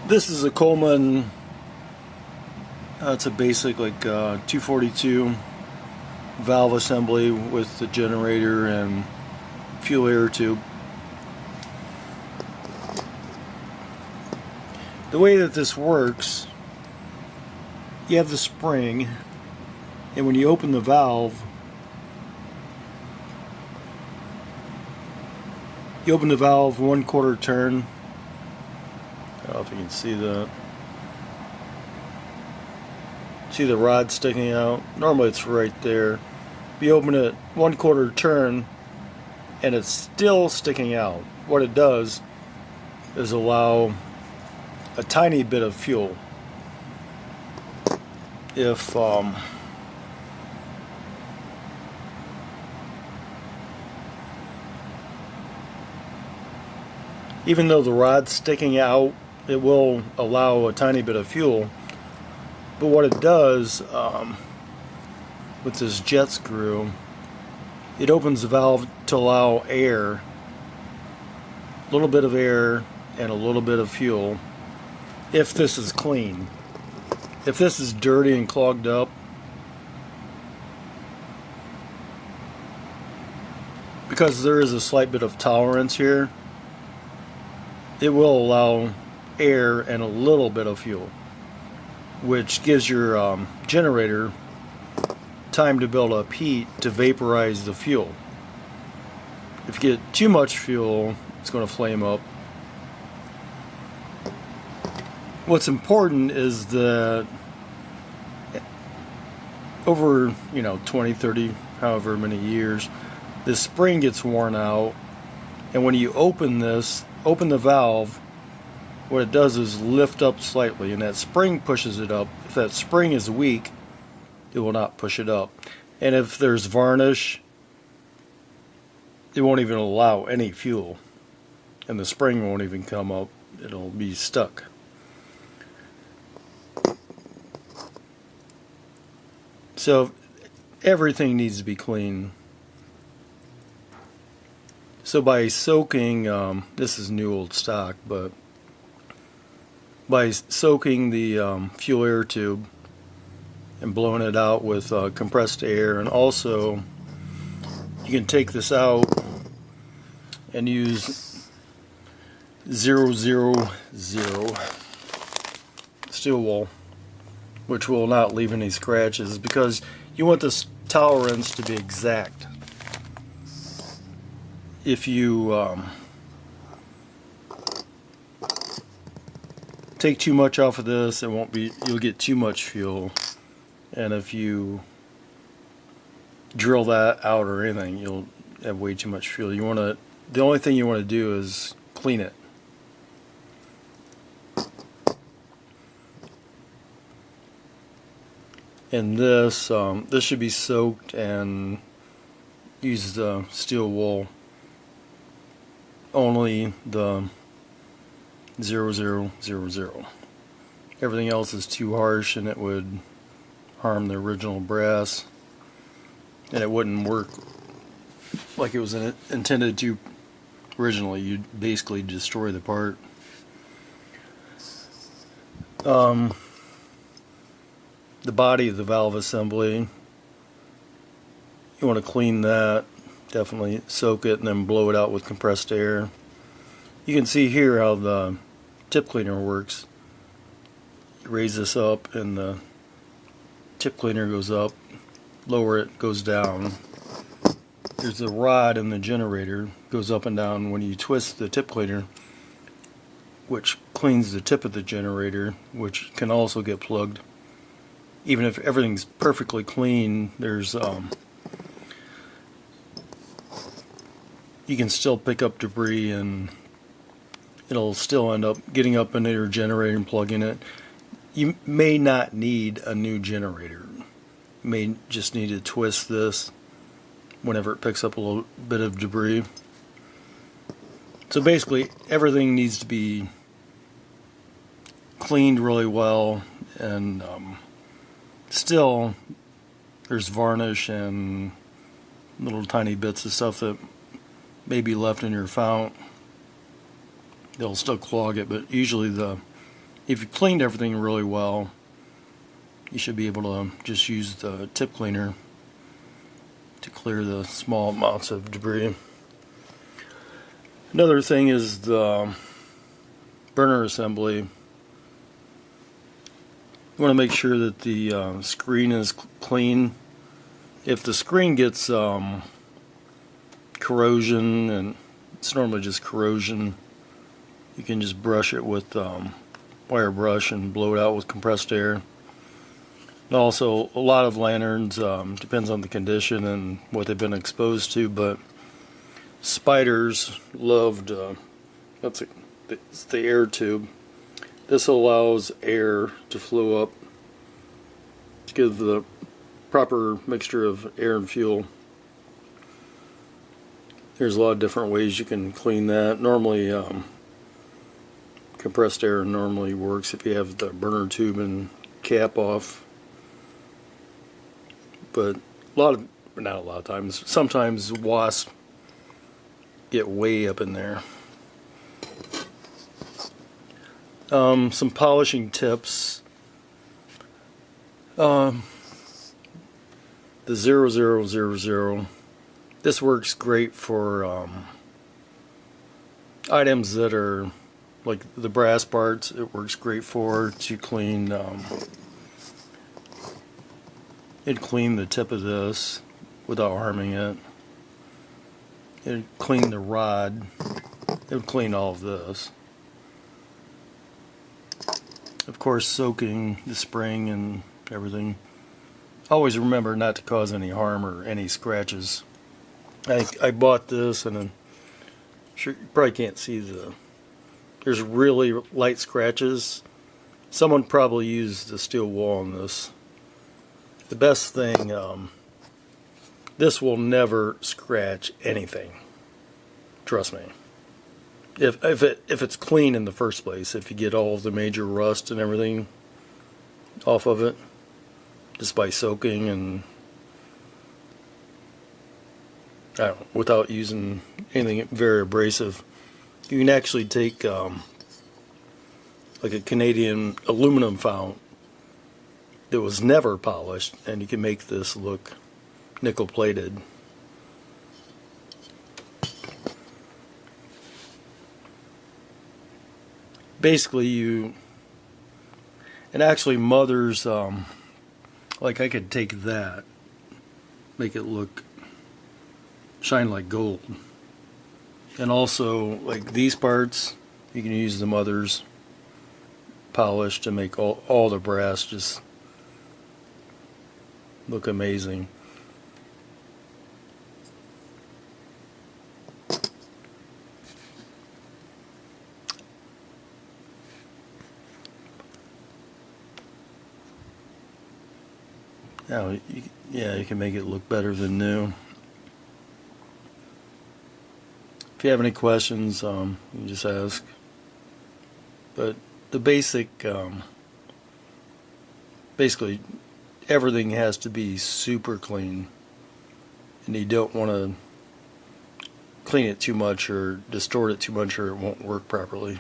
This is a Coleman, it's a basic 242 valve assembly with the generator and fuel air tube. The way that this works, you have the spring, and when you open the valve, you open the valve 1/4 turn. I don't know if you can see that. See the rod sticking out? Normally it's right there. You open it 1/4 turn and it's still sticking out. What it does is allow a tiny bit of fuel. If even though the rod's sticking out, it will allow a tiny bit of fuel. But what it does with this jet screw, it opens the valve to allow air, a little bit of air and a little bit of fuel, if this is clean. If this is dirty and clogged up, because there is a slight bit of tolerance here, it will allow air and a little bit of fuel, which gives your generator time to build up heat to vaporize the fuel. If you get too much fuel, it's going to flame up. What's important is that over 20, 30, however many years, this spring gets worn out, and when you open the valve, what it does is lift up slightly, and that spring pushes it up. If that spring is weak, it will not push it up. And if there's varnish, it won't even allow any fuel, and the spring won't even come up. It'll be stuck. So everything needs to be clean. So by soaking, this is new old stock, but by soaking the fuel air tube and blowing it out with compressed air, and also you can take this out and use 000 steel wool, which will not leave any scratches, because you want this tolerance to be exact. If you take too much off of this, you'll get too much fuel, and if you drill that out or anything, you'll have way too much fuel. The only thing you want to do is clean it. And this should be soaked, and use the steel wool. Only the 0000. Everything else is too harsh, and it would harm the original brass, and it wouldn't work like it was intended to originally. You'd basically destroy the part. The body of the valve assembly, you want to clean that. Definitely soak it and then blow it out with compressed air. You can see here how the tip cleaner works. You raise this up and the tip cleaner goes up, lower it, goes down. There's a rod in the generator, goes up and down when you twist the tip cleaner, which cleans the tip of the generator, which can also get plugged. Even if everything's perfectly clean, there's you can still pick up debris, and it'll still end up getting up into your generator and plugging it. You may not need a new generator. You may just need to twist this whenever it picks up a little bit of debris. So basically everything needs to be cleaned really well, and still there's varnish and little tiny bits of stuff that may be left in your fount. They'll still clog it, but usually the if you cleaned everything really well, you should be able to just use the tip cleaner to clear the small amounts of debris. Another thing is the burner assembly. You want to make sure that the screen is clean. If the screen gets corrosion, and it's normally just corrosion, you can just brush it with wire brush and blow it out with compressed air. And also, a lot of lanterns, depends on the condition and what they've been exposed to, but spiders loved, it's the air tube. This allows air to flow up to give the proper mixture of air and fuel. There's a lot of different ways you can clean that. Normally, compressed air normally works if you have the burner tube and cap off. But not a lot of times, sometimes wasps get way up in there. Some polishing tips. The 0000. This works great for items that are like the brass parts. It works great for to clean. It'd clean the tip of this without harming it. It'd clean the rod. It would clean all of this. Of course, soaking the spring and everything. Always remember not to cause any harm or any scratches. I bought this, and I'm sure you probably can't see there's really light scratches. Someone probably used the steel wool on this. The best thing, this will never scratch anything. Trust me. If it's clean in the first place, if you get all of the major rust and everything off of it, just by soaking and without using anything very abrasive. You can actually take like a Canadian aluminum fount that was never polished, and you can make this look nickel plated. Basically, and actually mothers, like I could take that, make it look shine like gold. And also, like these parts, you can use the mother's polish to make all the brass just look amazing. Now, you can make it look better than new. If you have any questions, you can just ask. But the basically, everything has to be super clean, and you don't want to clean it too much or distort it too much, or it won't work properly.